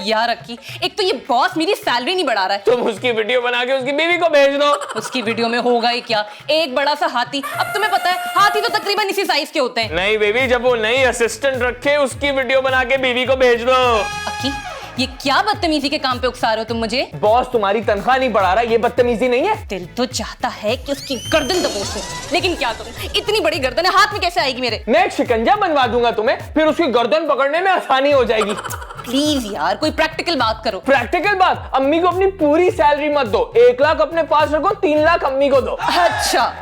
यार अक्की, एक तो ये बॉस मेरी सैलरी नहीं बढ़ा रहा है। तुम उसकी वीडियो बना के उसकी बीवी को भेज दो। उसकी वीडियो में होगा ही क्या, एक बड़ा सा हाथी। अब तुम्हें पता है हाथी तो तकरीबन इसी साइज के होते हैं। नहीं बेबी, जब वो नई असिस्टेंट रखे उसकी वीडियो बना के बीवी को भेज दो। अक्की, ये क्या बदतमीजी के काम पे उकसा रहे हो तुम मुझे? बॉस तुम्हारी तनख्वाह नहीं बढ़ा रहा, ये बदतमीजी नहीं है। दिल तो चाहता है कि उसकी गर्दन दबोच दूं, लेकिन क्या करूं, इतनी बड़ी गर्दन है, हाथ में कैसे आएगी मेरे? मैं एक शिकंजा बनवा दूंगा तुम्हें, फिर उसकी गर्दन पकड़ने में आसानी हो जाएगी। प्लीज यार कोई प्रैक्टिकल बात करो। प्रैक्टिकल बात? अम्मी को अपनी पूरी सैलरी मत दो, 1 लाख अपने पास रखो, 3 लाख अम्मी को दो। अच्छा,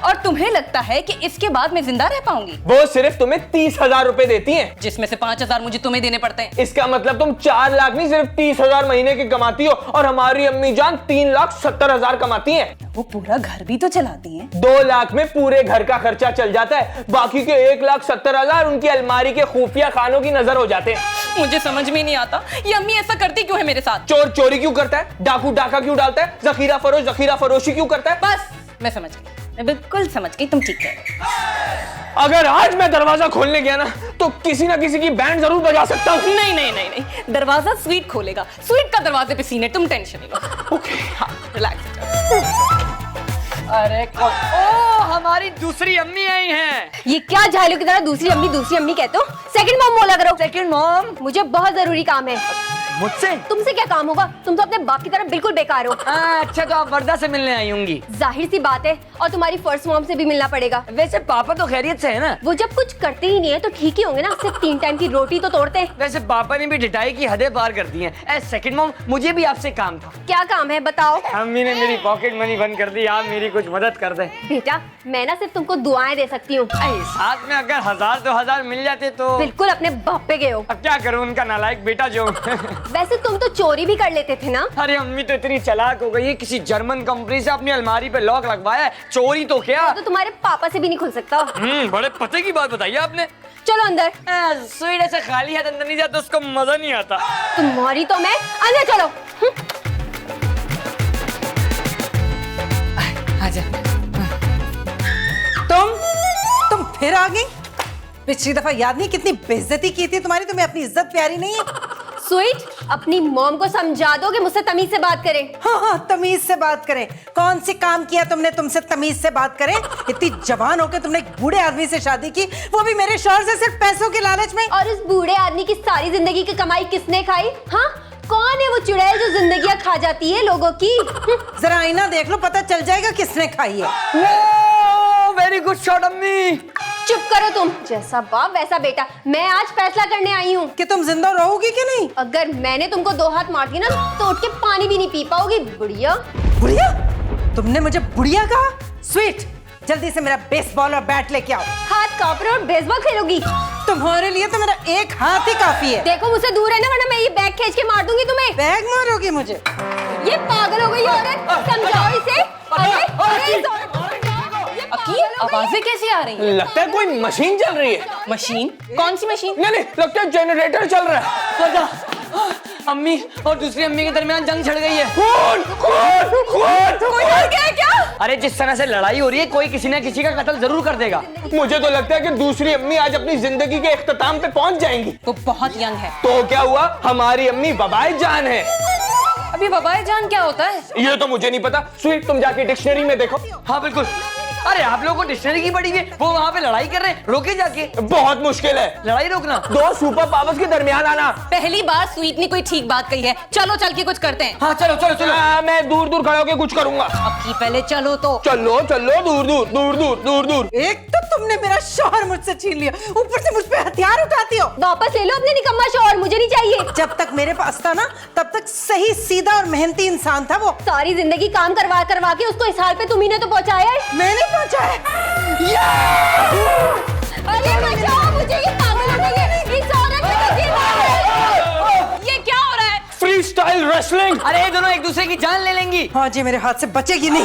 और तुम्हें लगता है कि इसके बाद मैं जिंदा रह पाऊंगी? वो सिर्फ तुम्हें 30,000 रुपए देती हैं, जिसमें से 5,000 मुझे तुम्हें देने पड़ते हैं। इसका मतलब तुम 4 लाख नहीं सिर्फ 30,000 महीने की कमाती हो, और हमारी अम्मी जान 3,70,000 कमाती हैं। वो पूरा घर भी तो चलाती हैं। 2 लाख में पूरे घर का खर्चा चल जाता है, बाकी के 1,70,000 उनकी अलमारी के खुफिया खानों की नजर हो जाते हैं। मुझे समझ में नहीं आता ये अम्मी ऐसा करती क्यों है मेरे साथ? चोर चोरी क्यों करता है, डाकू डाका क्यों डालता है, जखीरा फरोश जखीरा फरोशी क्यों करता है? बस मैं समझ गई, मैं बिल्कुल समझ गई, तुम ठीक कह रहे हो। अगर आज मैं दरवाजा खोलने गया ना तो किसी ना किसी की बैंड जरूर बजा सकता हूँ। नहीं नहीं नहीं नहीं, दरवाजा स्वीट खोलेगा, स्वीट का दरवाजे पे सीने, तुम टेंशन नहीं लो। ओके हाँ रिलैक्स। अरे ओ हमारी दूसरी अम्मी आई हैं। ये क्या झालू की तरह दूसरी अम्मी कहते हो? सेकंड मॉम बोला करो। Second mom. मुझे बहुत जरूरी काम है। मुझसे? तुमसे क्या काम होगा, तुम तो अपने बाप की तरह बिल्कुल बेकार हो। अच्छा, तो आप वर्दा से मिलने आई होंगी। जाहिर सी बात है, और तुम्हारी फर्स्ट मॉम से भी मिलना पड़ेगा। वैसे पापा तो खैरियत से है ना? वो जब कुछ करते ही नहीं है तो ठीक ही होंगे ना, सिर्फ 3 टाइम की रोटी तो तोड़ते हैं। वैसे पापा ने भी ढिठाई की हदें पार कर दी हैं। सेकंड मॉम, मुझे भी आपसे काम था। क्या काम है बताओ? अम्मी ने मेरी पॉकेट मनी बंद कर दी, आप मेरी कुछ मदद कर दे। बेटा मैं ना सिर्फ तुमको दुआएं दे सकती हूँ। साथ में अगर 1000-2000 मिल जाते तो। बिल्कुल अपने बाप पे गए हो। अब क्या करूँ, उनका नालायक बेटा जो। वैसे तुम तो चोरी भी कर लेते थे ना? अरे अम्मी तो इतनी चालाक हो गई है, किसी जर्मन कंपनी से अपनी अलमारी पे लॉक लगवाया है, चोरी तो क्या। तो तुम्हारे पापा से भी नहीं खुल सकता। बड़े पते की बात बताइए आपने। चलो अंदर। स्वीट ऐसे खाली हाथ अंदर नहीं जाता, उसको मजा नहीं आता। तुम्हारी तो मैं, अंदर चलो। आजा। तुम फिर आ गई? पिछली दफा याद नहीं कितनी बेइज्जती की थी तुम्हारी? तुम्हें अपनी इज्जत प्यारी नहीं है? स्वीट, अपनी मॉम को समझा दो कि मुझसे तमीज से बात करें। हाँ, तमीज से बात करें। कौन सी काम किया तुमने तुमसे तमीज से बात करें? इतनी जवान होकर तुमने एक बूढ़े आदमी से शादी की, वो भी मेरे शौहर से सिर्फ पैसों के लालच में। और उस बूढ़े आदमी की सारी जिंदगी की कमाई किसने खाई? हाँ, कौन है वो चुड़ैल जो जिंदगियां खा जाती है लोगों की? जरा आईना देख लो, पता चल जाएगा किसने खाई है। वेरी गुड शॉट अम्मी। चुप करो तुम, जैसा बाप वैसा बेटा। मैं आज फैसला करने आई हूँ कि तुम जिंदा रहोगी कि नहीं। अगर मैंने तुमको 2 हाथ मार दी ना तो उठ के पानी भी नहीं पी पाओगी। बुढ़िया। बुढ़िया? तुमने मुझे बुढ़िया कहा? स्वीट, जल्दी से मेरा बेसबॉल और बैट लेके आओ। हाथ कांप रहे और बेसबॉल खेलोगी? तुम्हारे लिए तो मेरा एक हाथ ही काफी है। देखो मुझसे दूर है ना, वरना मैं ये बैग खींच के मार दूंगी तुम्हें। बैग मारोगी मुझे? ये पागल हो गई औरत, समझाओ इसे। अरे इस औरत को समझाओ, ये अक्की, पागल हो गई। आवाजें कैसी आ रही हैं? लगता है कोई मशीन चल रही है। मशीन? कौन सी मशीन? नहीं, लगता है जनरेटर चल रहा है। अम्मी और दूसरी अम्मी के दरमियान जंग छिड़ गई है। खून खून खून। कोई और क्या है क्या? अरे जिस तरह से लड़ाई हो रही है, कोई किसी न किसी का कत्ल जरूर कर देगा। मुझे तो लगता है कि दूसरी अम्मी आज अपनी जिंदगी के इख्तिताम पे पहुंच जाएंगी। वो बहुत यंग है। तो क्या हुआ, हमारी अम्मी बबाए जान है। अभी बबाए जान क्या होता है? ये तो मुझे नहीं पता। स्वीट, तुम जाके डिक्शनरी में देखो। हाँ बिल्कुल। अरे आप लोगों को डिक्शनरी की पड़ी है, वो वहाँ पे लड़ाई कर रहे हैं, रोके जाके। बहुत मुश्किल है लड़ाई रोकना। 2 सुपर पावर्स के दरमियान आना। पहली बार स्वीट ने कोई ठीक बात कही है, चलो चल के कुछ करते हैं। हाँ चलो चलो चलो। मैं दूर दूर खड़े होके कुछ करूंगा। अक्की पहले चलो तो। चलो चलो, दूर दूर दूर दूर दूर दूर। एक तो तुमने मेरा शौहर मुझसे छीन लिया, ऊपर से मुझ पे हथियार उठाती हो। वापस ले लो अपने निकम्मा शौहर, मुझे नहीं चाहिए। जब तक मेरे पास था ना, तब तक सही सीधा और मेहनती इंसान था वो। सारी जिंदगी काम करवा करवा के उसको इस हाल पे तुम्ही ने तो पहुंचाया है। मैंने पहुंचाया। अरे बचाओ मुझे, ये पागल हो गई है। इस औरत ने मुझे मारा। ये क्या हो रहा है? Free style wrestling. अरे ये दोनों एक दूसरे की जान ले लेंगी। हाँ जी, मेरे हाथ से बचेगी नहीं।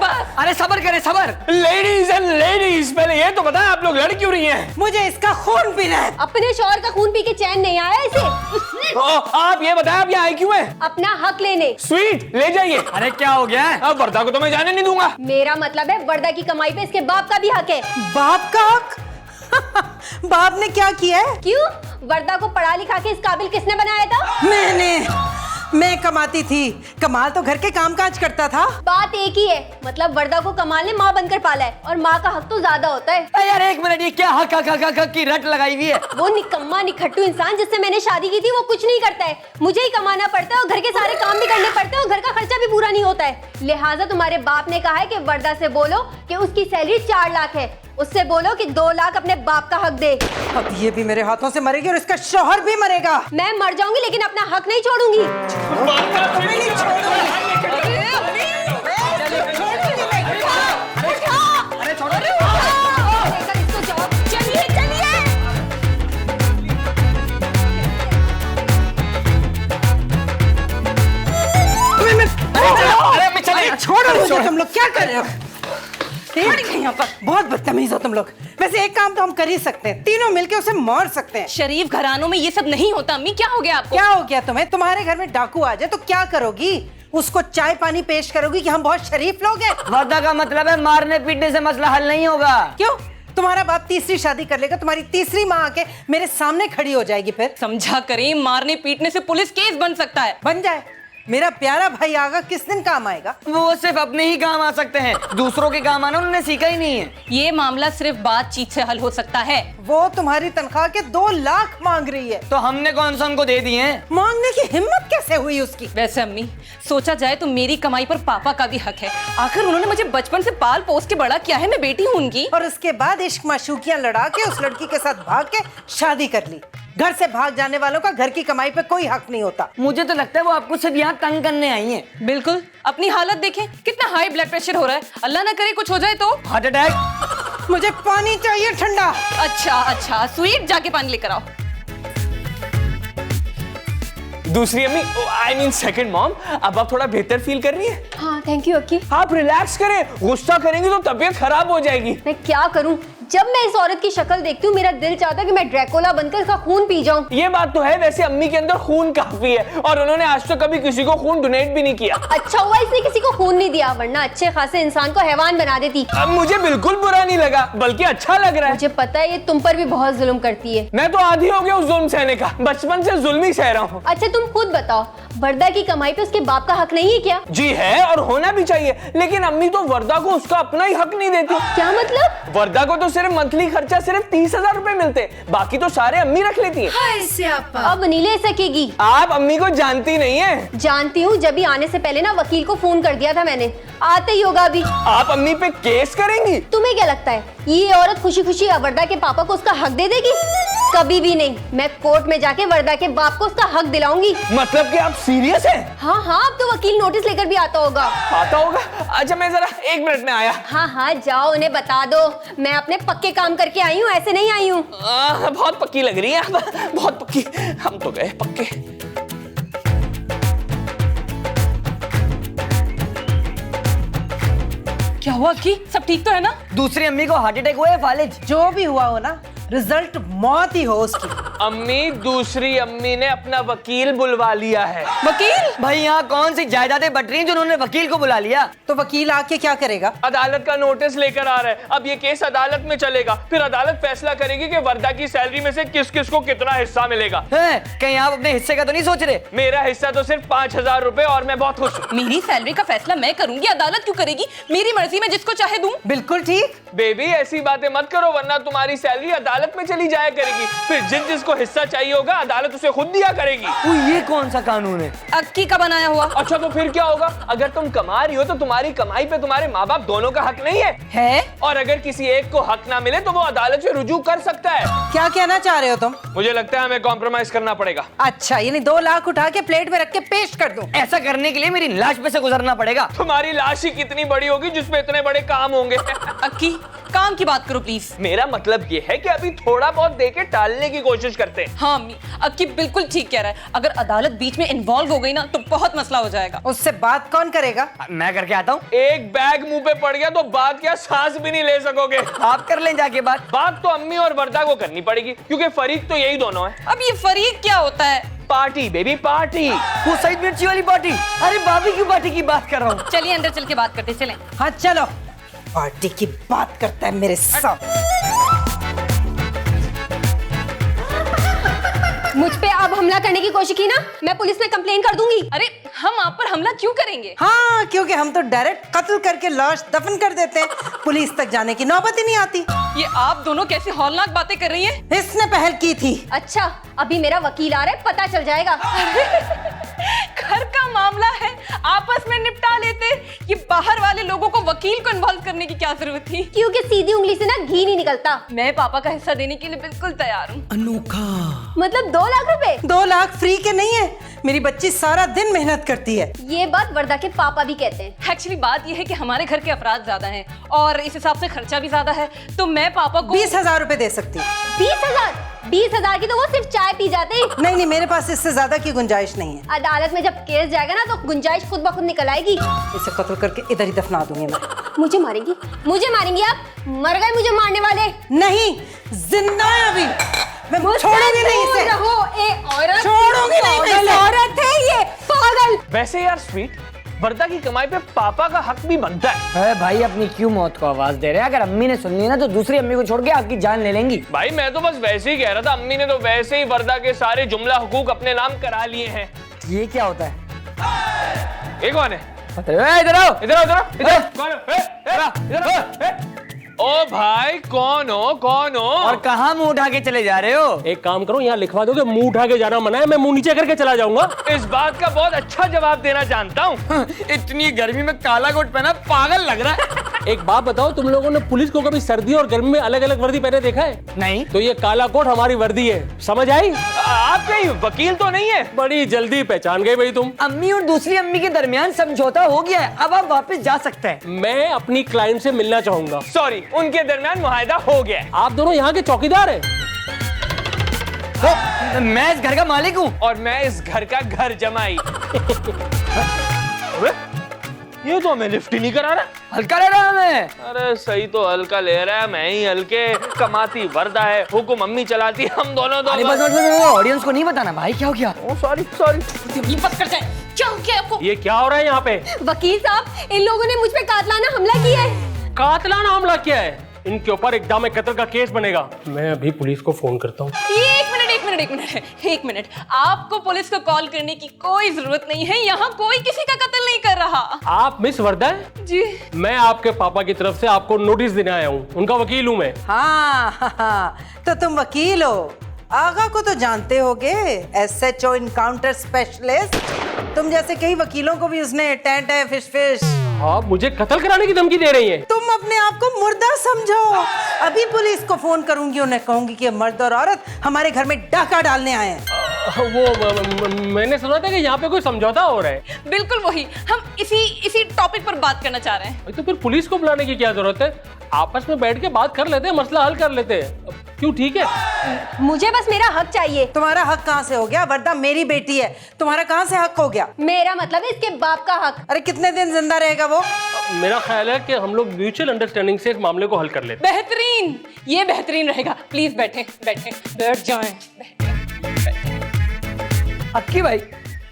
बस अरे सबर करे सबर। लेडीज एंड लेडीज, पहले ये तो बताएं आप लोग लड़ क्यों रही हैं? मुझे इसका खून पीना है। अपने शौहर का खून पी के चैन नहीं आया इसे। आप ये बताएं, आप ये आए क्यों हैं? अपना हक लेने। स्वीट, ले जाइए। अरे क्या हो गया है? अब वर्दा को तो मैं जाने नहीं दूंगा। मेरा मतलब है वर्दा की कमाई पे इसके बाप का भी हक है। बाप का हक? बाप ने क्या किया है? क्यों? वर्दा को पढ़ा लिखा के इस काबिल किसने बनाया था? मैं कमाती थी, कमाल तो घर के कामकाज करता था। बात एक ही है, मतलब वर्दा को कमाल ने माँ बनकर पाला है और माँ का हक तो ज्यादा होता है। अरे यार एक मिनट, ये क्या हक हक हक हक की रट लगाई हुई है? वो निकम्मा निखट्टू इंसान जिससे मैंने शादी की थी वो कुछ नहीं करता है, मुझे ही कमाना पड़ता है और घर के सारे काम भी करने पड़ते हैं और घर का खर्चा भी पूरा नहीं होता है। लिहाजा तुम्हारे बाप ने कहा है कि वर्दा से बोलो कि उसकी सैलरी 4 लाख है, उससे बोलो कि 2 लाख अपने बाप का हक दे। अब ये भी मेरे हाथों से मरेगी और इसका शौहर भी मरेगा। मैं मर जाऊंगी लेकिन अपना हक नहीं छोड़ूंगी। छोड़ो मुझे, तुम लोग क्या कर रहे हो? यहाँ पर बहुत बदतमीज हो तुम लोग। वैसे एक काम तो हम कर ही सकते हैं, तीनों मिलके उसे मार सकते हैं। शरीफ घरानों में ये सब नहीं होता। अम्मी क्या हो गया आपको? क्या हो गया तुम्हें? तुम्हारे घर में डाकू आ जाए तो क्या करोगी? उसको चाय पानी पेश करोगी कि हम बहुत शरीफ लोग हैं? वर्दा का मतलब है मारने पीटने से मसला हल नहीं होगा। क्यों? तुम्हारा बाप तीसरी शादी कर लेगा, तुम्हारी तीसरी माँ आके मेरे सामने खड़ी हो जाएगी, फिर समझा करें, मारने पीटने से पुलिस केस बन सकता है। बन जाए। मेरा प्यारा भाई आगा किस दिन काम आएगा? वो सिर्फ अपने ही काम आ सकते हैं, दूसरों के काम आना उन्होंने सीखा ही नहीं है। ये मामला सिर्फ बातचीत से हल हो सकता है। वो तुम्हारी तनख्वाह के 2 लाख मांग रही है। तो हमने कौन सा उनको दे दिए हैं? मांगने की हिम्मत कैसे हुई उसकी? वैसे अम्मी, सोचा जाए तो मेरी कमाई पर पापा का भी हक है। आखिर उन्होंने मुझे बचपन से पाल पोस के बड़ा किया है, मैं बेटी हूँ उनकी। और उसके बाद इश्क माशूकियां लड़ा के उस लड़की के साथ भाग के शादी कर ली। घर से भाग जाने वालों का घर की कमाई पे कोई हक नहीं होता। मुझे तो लगता है वो आपको सिर्फ यहाँ तंग करने आई हैं। बिल्कुल, अपनी हालत देखें, कितना हाई ब्लड प्रेशर हो रहा है। अल्लाह ना करे कुछ हो जाए तो। Heart attack. मुझे पानी चाहिए ठंडा। अच्छा स्वीट, जाके पानी लेकर आओ। दूसरी अम्मी, आई मीन सेकंड मॉम, अब आप थोड़ा बेहतर फील कर रही हैं? हाँ थैंक यू अक्की। आप रिलैक्स करें, गुस्सा करेंगी तो तबीयत खराब हो जाएगी। मैं क्या करूं, जब मैं इस औरत की शक्ल देखती हूँ मेरा दिल चाहता है कि मैं ड्रैकुला बनकर इसका खून पी जाऊं। ये बात तो है, वैसे अम्मी के अंदर खून काफी है और उन्होंने आज तक कभी किसी को खून डोनेट भी नहीं किया। अच्छा हुआ इसने किसी को खून नहीं दिया, वरना अच्छे खासे इंसान को हैवान बना देती। अब मुझे बिल्कुल बुरा नहीं लगा, बल्कि अच्छा लग रहा है। मुझे पता है ये तुम पर भी बहुत जुल्म करती है। मैं तो आदी हो गया उस जुल्म सहने का, बचपन से जुल्म ही सह रहा हूँ। अच्छा तुम खुद बताओ, वर्दा की कमाई पे उसके बाप का हक नहीं है क्या? जी है, और होना भी चाहिए, लेकिन अम्मी तो वर्दा को उसका अपना ही हक नहीं देती। क्या मतलब? वर्दा को तो सिर्फ मंथली खर्चा सिर्फ 30,000 रुपए मिलते, बाकी तो सारे अम्मी रख लेती हैं। अब नहीं ले सकेगी। आप अम्मी को जानती नहीं है। जानती हूँ, जब भी आने से पहले ना वकील को फोन कर दिया था मैंने, आते ही होगा अभी। आप अम्मी पे केस करेंगी? तुम्हें क्या लगता है ये औरत खुशी खुशी वर्दा के पापा को उसका हक दे देगी? कभी भी नहीं। मैं कोर्ट में जाके वर्दा के बाप को उसका हक दिलाऊंगी। मतलब कि आप सीरियस हैं? हाँ हाँ, अब तो वकील नोटिस लेकर भी आता होगा। आता होगा? अच्छा मैं जरा 1 मिनट में आया। हाँ हाँ जाओ, उन्हें बता दो मैं अपने पक्के काम करके आई हूँ, ऐसे नहीं आई हूँ। बहुत पक्की लग रही है आप, बहुत पक्की। हम तो गए पक्के। क्या हुआ की? सब ठीक तो है ना? दूसरी अम्मी को हार्ट अटैक हुआ है फालिज? जो भी हुआ हो ना, रिजल्ट मौत ही हो उसकी। अम्मी, दूसरी अम्मी ने अपना वकील बुलवा लिया है। वकील? भाई यहाँ कौन सी जायदादें बट रही हैं जो उन्होंने वकील को बुला लिया? तो वकील आके क्या करेगा? अदालत का नोटिस लेकर आ रहा है। अब ये केस अदालत में चलेगा, फिर अदालत फैसला करेगी कि वर्दा की सैलरी में से किस किस को कितना हिस्सा मिलेगा। है? कहीं आप अपने हिस्से का तो नहीं सोच रहे? मेरा हिस्सा तो सिर्फ 5,000 रुपए और मैं बहुत खुश हूँ। मेरी सैलरी का फैसला मैं करूंगी, अदालत क्यों करेगी? मेरी मर्जी, मैं जिसको चाहे दूं। बिल्कुल ठीक। बेबी ऐसी बातें मत करो, वरना तुम्हारी सैलरी अदालत में चली जाया करेगी, फिर जिसको हिस्सा चाहिए होगा अदालत उसे खुद दिया करेगी। ये कौन सा कानून है? अक्की का बनाया हुआ। अच्छा तो फिर क्या होगा? अगर तुम कमा रही हो तो तुम्हारी कमाई पे तुम्हारे माँ बाप दोनों का हक नहीं है? और अगर किसी एक को हक ना मिले तो वो अदालत से रुजू कर सकता है। क्या कहना चाह रहे हो तुम? मुझे लगता है हमें कॉम्प्रोमाइज करना पड़ेगा। अच्छा, यानी 2 लाख उठा के प्लेट में रख के पेश कर दूं? ऐसा करने के लिए मेरी लाश पे से गुजरना पड़ेगा। तुम्हारी लाश ही कितनी बड़ी होगी जिसमें इतने बड़े काम होंगे। अक्की, काम की बात करो प्लीज। मेरा मतलब ये है कि अभी थोड़ा बहुत देके टालने की कोशिश करते हैं। हाँ अम्मी, अक्की बिल्कुल ठीक कह रहा है। अगर अदालत बीच में इन्वॉल्व हो गई ना तो बहुत मसला हो जाएगा। उससे बात कौन करेगा? मैं करके आता हूँ। एक बैग मुंह पे पड़ गया तो बात क्या, सांस भी नहीं ले सकोगे। आप कर लें जाके बात। बात तो अम्मी और वर्दा को करनी पड़ेगी, क्योंकि फरीक तो यही दोनों है। अब ये फरीक क्या होता है? Party baby, party. वो सईद मिर्ची वाली पार्टी? अरे भाभी की पार्टी की बात कर रहा हूँ। चलिए अंदर चल के बात करते चलें। हाँ चलो, पार्टी की बात करता है मेरे साथ। मुझ पे अब हमला करने की कोशिश की ना, मैं पुलिस में कंप्लेन कर दूंगी। अरे हम आप पर हमला क्यों करेंगे? हाँ, क्योंकि हम तो डायरेक्ट कत्ल करके लाश दफन कर देते हैं, पुलिस तक जाने की नौबत ही नहीं आती। ये आप दोनों कैसी हौलनाक बातें कर रही हैं? इसने पहल की थी। अच्छा, अभी मेरा वकील आ रहा है, पता चल जाएगा। घर का मामला है, आपस में निपटा लेते। ये बाहर वाले लोगों को वकील को इन्वॉल्व करने की क्या जरूरत थी? क्योंकि सीधी उंगली से ना घी नहीं निकलता। मैं पापा का हिस्सा देने के लिए बिल्कुल तैयार हूँ। मतलब 2 लाख रुपए? 2 लाख फ्री के नहीं है, मेरी बच्ची सारा दिन मेहनत करती है। ये बात वर्दा के पापा भी कहते हैं। एक्चुअली बात ये है कि हमारे घर के अफराद ज्यादा हैं और इस हिसाब से खर्चा भी ज्यादा है, तो मैं पापा को 20,000 रुपए दे सकती हूँ। 20,000 की तो वो सिर्फ चाय पी जाते हैं। नहीं, मेरे पास इससे ज्यादा की गुंजाइश नहीं है। अदालत में जब केस जाएगा ना, तो गुंजाइश खुद ब खुद निकल आएगी। इसे कत्ल करके इधर ही दफना दूंगी मैं। मुझे मारेंगी आप? मर गए मुझे मारने वाले। नहीं, जिंदा है अभी, मैं छोड़ूंगी नहीं इसे। रहो, ए औरत, छोड़ूंगी नहीं मैं इसे। औरत है ये, पागल। वैसे यार स्वीट, वर्दा की कमाई पे पापा का हक भी बनता है। अरे भाई अपनी क्यों मौत को आवाज दे रहे हैं? अगर अम्मी ने सुन ली ना तो दूसरी अम्मी को छोड़ के आपकी जान ले लेंगी। भाई मैं तो बस वैसे ही कह रहा था, अम्मी ने तो वैसे ही वर्दा के सारे जुमला हुकूक अपने नाम करा लिए हैं। ये क्या होता है? ये कौन है? इधर आओ, इधर आओ, इधर कौन है? ओ भाई कौन हो? और कहाँ मुंह उठा के चले जा रहे हो? एक काम करो, यहाँ लिखवा दो कि मुंह उठा के जाना मना है, मैं मुंह नीचे करके चला जाऊंगा। इस बात का बहुत अच्छा जवाब देना जानता हूँ। इतनी गर्मी में काला कोट पहना पागल लग रहा है। एक बात बताओ, तुम लोगों ने पुलिस को कभी सर्दी और गर्मी में अलग अलग वर्दी पहने देखा है? नहीं। तो ये काला कोट हमारी वर्दी है, समझ आई? आप कहीं वकील तो नहीं है? बड़ी जल्दी पहचान गई भाई तुम। अम्मी और दूसरी अम्मी के दरमियान समझौता हो गया है, अब आप वापस जा सकते हैं। मैं अपनी क्लाइंट से मिलना चाहूंगा। सॉरी, उनके दरमियान मुआहदा हो गया है। आप दोनों यहाँ के चौकीदार हैं। मैं इस घर का मालिक हूँ। और मैं इस घर का घर जमाई। ये तो हमें लिफ्ट ही नहीं करा रहा। हल्का ले रहा मैं। अरे सही तो हल्का ले रहा है, मैं ही हल्के। कमाती वर्दा है, हुकुम अम्मी चलाती, हम दोनों अरे बस ऑडियंस को नहीं बताना भाई, क्या हो गया? सॉरी। बस कर जाए। क्या हो गया आपको? ये क्या हो रहा है यहाँ पे? वकील साहब, इन लोगों ने मुझ पे कातलाना हमला किया है। कातलाना हमला किया है? इनके ऊपर इक़दाम कत्ल का केस बनेगा। मैं अभी पुलिस को फोन करता हूँ। एक मिनट, आपको पुलिस को कॉल करने की कोई जरूरत नहीं है, यहाँ कोई किसी का कत्ल नहीं कर रहा। आप मिस वर्दा हैं? जी। मैं आपके पापा की तरफ से आपको नोटिस देने आया हूँ, उनका वकील हूँ मैं। हाँ, तो तुम वकील हो, आगा को तो जानते होगे, SHO इनकाउंटर स्पेशलिस्ट। तुम जैसे कई वकीलों को भी उसने टेंट है फिश। आप मुझे कत्ल कराने की धमकी दे रही हैं? तुम अपने आप को मुर्दा समझो। अभी पुलिस को फोन करूंगी, उन्हें कहूंगी कि मर्द और औरत हमारे घर में डाका डालने आए हैं। मैंने सुना था कि यहाँ पे कोई समझौता हो रहा है। बिल्कुल वही, हम इसी टॉपिक पर बात करना चाह रहे हैं। तो फिर पुलिस को बुलाने की क्या जरूरत है? आपस में बैठ के बात कर लेते हैं, मसला हल कर लेते हैं। क्यों? ठीक है। मुझे बस मेरा हक चाहिए। तुम्हारा हक कहाँ से हो गया? वर्दा मेरी बेटी है, तुम्हारा कहाँ से हक हो गया? मेरा मतलब है इसके बाप का हक। अरे कितने दिन जिंदा रहेगा वो? मेरा ख्याल है कि हम लोग म्यूचुअल अंडरस्टैंडिंग से इस मामले को हल कर लेते हैं। बेहतरीन, ये बेहतरीन रहेगा। प्लीज बैठ जाएं। अक्की भाई,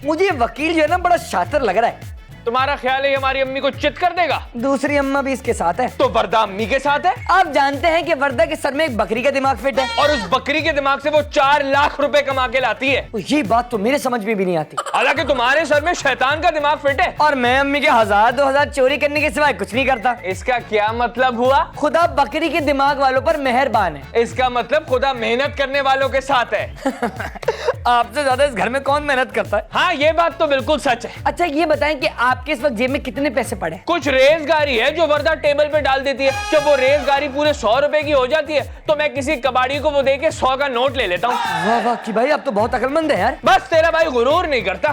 मुझे ये वकील जो है ना बड़ा शातिर लग रहा है। तुम्हारा ख्याल है ये हमारी अम्मी को चित कर देगा? दूसरी अम्मा भी इसके साथ है। तो वर्दा अम्मी के साथ है। आप जानते हैं कि वर्दा के सर में एक बकरी का दिमाग फिट है, और उस बकरी के दिमाग से वो 4 लाख रुपए कमा के लाती है। तो ये बात तो मेरे समझ में भी नहीं आती। हालांकि तुम्हारे सर में शैतान का दिमाग फिट है। और मैं अम्मी के 1000-2000 चोरी करने के सिवाय कुछ नहीं करता। इसका क्या मतलब हुआ? खुदा बकरी के दिमाग वालों पर मेहरबान है। इसका मतलब खुदा मेहनत करने वालों के साथ है। आपसे ज्यादा इस घर में कौन मेहनत करता है? हाँ, ये बात तो बिल्कुल सच है। अच्छा ये बताएं कि आपके इस वक्त जेब में कितने पैसे पड़े? कुछ रेजगारी है जो वर्दा टेबल पे डाल देती है। जब वो रेजगारी पूरे 100 रुपए की हो जाती है तो मैं किसी कबाड़ी को वो दे के 100 का नोट ले लेता हूँ। वाह वाह कि भाई आप तो बहुत अकलमंद है यार। बस तेरा भाई गुरूर नहीं करता।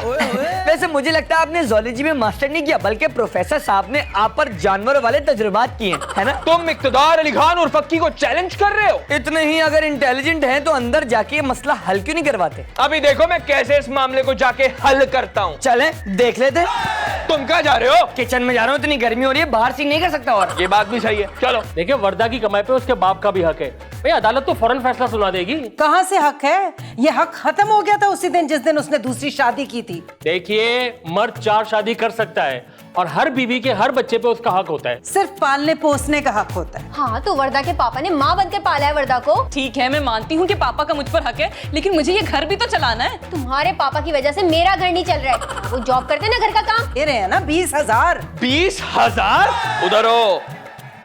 वैसे मुझे लगता है आपने ज़ूलॉजी में मास्टर नहीं किया, बल्कि प्रोफेसर साहब ने आप पर जानवरों वाले तजुर्बात किए, है ना? तुम इक़्तिदार अली खान और फक्की को चैलेंज कर रहे हो। इतने ही अगर इंटेलिजेंट हैं तो अंदर जाके ये मसला हल क्यों नहीं करवाते? अभी देखो मैं कैसे इस मामले को जाके हल करता हूँ। चलें देख लेते। तुम कहाँ जा रहे हो? किचन में जा रहा हूँ, इतनी गर्मी हो रही है, बाहर से नहीं कर सकता। और ये बात भी सही है, चलो। देखिए, वर्दा की कमाई पे उसके बाप का भी हक है। भाई अदालत तो फौरन फैसला सुना देगी। कहाँ से हक है? ये हक खत्म हो गया था उसी दिन जिस दिन उसने दूसरी शादी की थी। देखिए, मर्द 4 शादी कर सकता है और हर बीवी के हर बच्चे पे उसका हक होता है। सिर्फ पालने पोसने का हक होता है। हाँ तो वर्दा के पापा ने माँ बनकर पाला है वर्दा को। ठीक है, मैं मानती हूँ कि पापा का मुझ पर हक है, लेकिन मुझे ये घर भी तो चलाना है। तुम्हारे पापा की वजह से मेरा घर नहीं चल रहा है। वो जॉब करते ना घर का काम। दे रहे हैं ना 20,000। 20,000? उधर हो।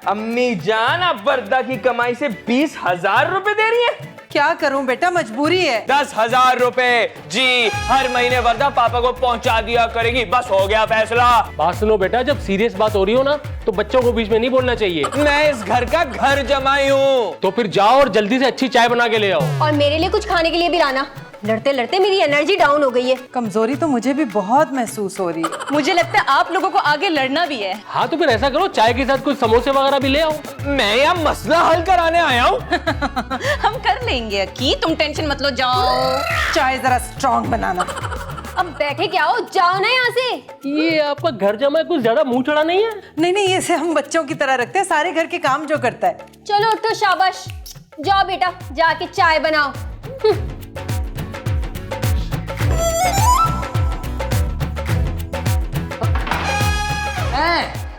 अम्मी जान, आप वर्दा की कमाई से 20,000 रुपए दे रही है? क्या करूं बेटा, मजबूरी है। 10,000 रुपए जी हर महीने वर्दा पापा को पहुंचा दिया करेगी, बस हो गया फैसला। बात सुनो बेटा, जब सीरियस बात हो रही हो ना तो बच्चों को बीच में नहीं बोलना चाहिए। मैं इस घर का घर जमाई हूँ। तो फिर जाओ और जल्दी से अच्छी चाय बना के ले आओ। और मेरे लिए कुछ खाने के लिए भी लाना। लड़ते लड़ते मेरी एनर्जी डाउन हो गई है। कमजोरी तो मुझे भी बहुत महसूस हो रही है। मुझे लगता है आप लोगों को आगे लड़ना भी है। हाँ तो फिर ऐसा करो, चाय के साथ कुछ समोसे वगैरह भी ले आओ। मैं यहाँ मसला हल कराने आया हूँ। हम कर लेंगे अक्की, तुम टेंशन मत लो, जाओ। चाय जरा स्ट्रॉन्ग बनाना। अब बैठे क्या हो, जाओ ना यहाँ से। ये आपका घर जमा कुछ ज्यादा मुंह चढ़ा नहीं है? नहीं, इसे हम बच्चों की तरह रखते हैं, सारे घर के काम जो करता है। चलो उठो, शाबाश। जाओ बेटा, जाके चाय बनाओ।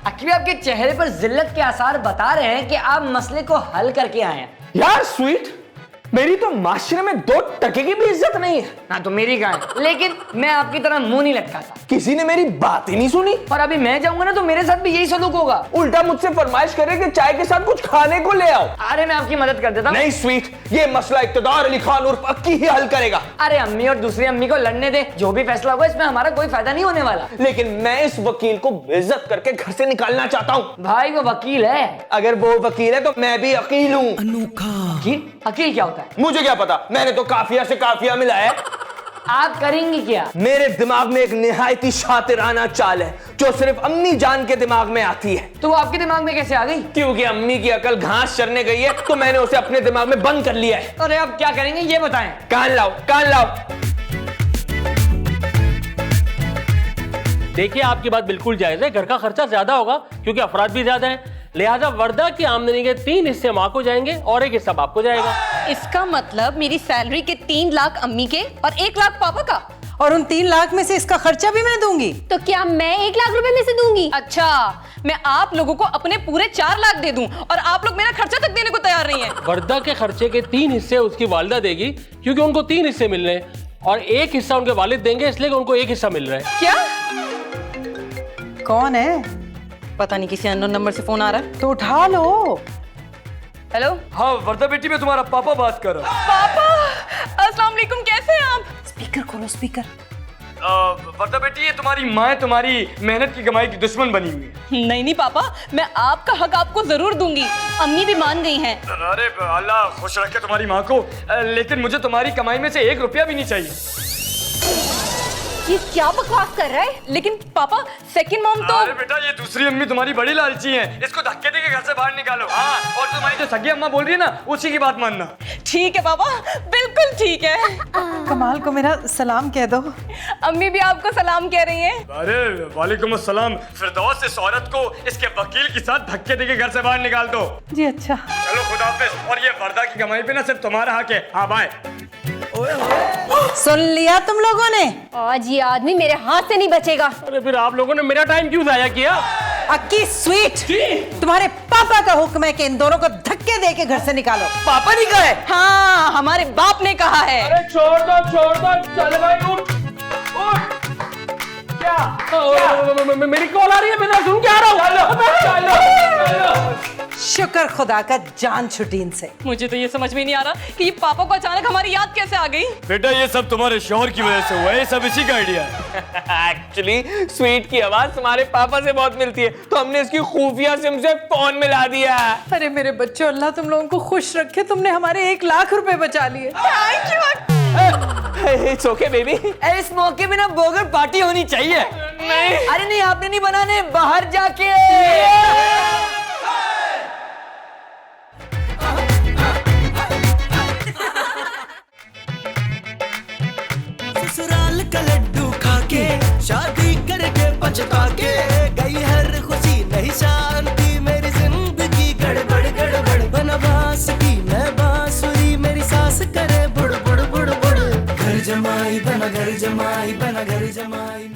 अक्की आपके चेहरे पर जिल्लत के आसार बता रहे हैं कि आप मसले को हल करके आए हैं। यार स्वीट, मेरी तो माशरे में 2 टके की भी इज्जत नहीं है। हाँ तो मेरी कहाँ है? लेकिन मैं आपकी तरह मुंह नहीं लटकाता। किसी ने मेरी बात ही नहीं सुनी। और अभी मैं जाऊंगा ना तो मेरे साथ भी यही सलूक होगा। उल्टा मुझसे फरमाइश करे कि चाय के साथ कुछ खाने को ले आओ। अरे मैं आपकी मदद कर देता हूँ। नहीं स्वीट, ये मसला इक़्तिदार अली खान उर्फ अक्की ही हल करेगा। अरे अम्मी और दूसरी अम्मी को लड़ने दे, जो भी फैसला होगा इसमें हमारा कोई फायदा नहीं होने वाला। लेकिन मैं इस वकील को बेइज्जत करके घर से निकालना चाहता हूँ। भाई वो वकील है। अगर वो वकील है तो मैं भी अकील हूँ। वकील? वकील क्या होता है? मुझे क्या पता, मैंने तो काफिया से काफिया मिलाया है। आप करेंगे क्या? मेरे दिमाग में एक निहायती शातिराना चाल है जो सिर्फ अम्मी जान के दिमाग में आती है। तो वो आपके दिमाग में कैसे आ गई? क्योंकि अम्मी की अकल घास चरने गई है तो मैंने उसे अपने दिमाग में बंद कर लिया है। अरे आप क्या करेंगे ये बताएं। कान लाओ, कान लाओ। देखिए आपकी बात बिल्कुल जायज है, घर का खर्चा ज्यादा होगा क्योंकि अफराद भी ज्यादा है, लिहाजा वर्दा की आमदनी के 3 हिस्से माँ को जाएंगे और 1 हिस्सा बाप को जाएगा। इसका मतलब मेरी सैलरी के 3 लाख अम्मी के और 1 लाख पापा का। और उन 3 लाख में से इसका खर्चा भी मैं दूंगी। तो क्या मैं 1 लाख रुपए में से दूंगी? अच्छा, मैं आप लोगों को अपने पूरे 4 लाख दे दूं और आप लोग मेरा खर्चा तक देने को तैयार नहीं है। वर्दा के खर्चे के 3 हिस्से उसकी वालिदा देगी क्योंकि उनको 3 हिस्से मिल रहे हैं, और 1 हिस्सा उनके वालिद देंगे इसलिए उनको 1 हिस्सा मिल रहा है। क्या? कौन है? पता नहीं, किसी अननोन नंबर से फोन आ रहा है। तो उठा लो। हेलो। हाँ वर्दा बेटी, मैं तुम्हारा पापा बात कर रहा पापा, अस्सलाम वालेकुम, कैसे हैं आप? स्पीकर खोलो, स्पीकर। हूँ। वर्दा बेटी, ये तुम्हारी माँ तुम्हारी मेहनत की कमाई की दुश्मन बनी हुई है। नहीं पापा, मैं आपका हक आपको जरूर दूंगी, अम्मी भी मान गई हैं। अरे अल्लाह खुश रखे तुम्हारी माँ को, लेकिन मुझे तुम्हारी कमाई में से 1 रुपया भी नहीं चाहिए। ये क्या बकवास कर रहा है? लेकिन पापा, सेकंड मॉम तो। अरे बेटा, ये दूसरी अम्मी तुम्हारी बड़ी लालची है, इसको धक्के देके घर से बाहर निकालो। हाँ, और तुम्हारी जो सगी अम्मा बोल रही है ना, उसी की बात मानना। ठीक है पापा, बिल्कुल ठीक है। कमाल को मेरा सलाम कह दो। अम्मी भी आपको सलाम कह रही हैं। अरे वालेकुम अस्सलाम। फिरदौस, इस औरत को इसके वकील के साथ धक्के देके घर से बाहर निकाल दो। जी अच्छा। चलो खुदा हाफिज। और ये वर्दा की कमाई पे ना सिर्फ तुम्हारा हक है। हाँ बाय। सुन लिया तुम लोगों ने? आज ये आदमी मेरे हाथ से नहीं बचेगा। अरे फिर आप लोगों ने मेरा टाइम क्यों जाया किया? अक्की स्वीट, तुम्हारे पापा का हुक्म है कि इन दोनों को धक्के दे के घर से निकालो। पापा नहीं कहे? हाँ, हमारे बाप ने कहा है। अरे छोड़ दो, चल भाई उठ। क्या? मेरी कॉल आ रही है, मैं सुन के आ रहा हूँ। चलो। शुक्र खुदा का, जान छुटी इनसे। मुझे तो ये समझ में नहीं आ रहा कि ये पापा को अचानक हमारी याद कैसे आ गई। बेटा, ये सब तुम्हारे शौहर की वजह से हुआ है, ये सब इसी का आइडिया है। एक्चुअली स्वीट की आवाज तुम्हारे पापा से बहुत मिलती है, तो हमने इसकी खुफिया सिम से फोन मिला दिया। अरे मेरे बच्चों, अल्लाह तुम लोगों को खुश रखे, तुमने हमारे 1 लाख रुपए बचा लिए। Thank you. It's okay baby. इस मौके पे ना बोगर पार्टी होनी चाहिए। नहीं। अरे नहीं, आपने नहीं बनाने, बाहर जाके। ससुराल का लड्डू खाके शादी करके पछता के गई हर खुशी नहीं शांति, मेरी जिंदगी गड़बड़ गड़बड़। बनवास की मैं बांसुरी, मेरी सास करे बुड़ बुड़ बुड़ बुड़। घर जमाई बना घर जमाई बना घर जमाई।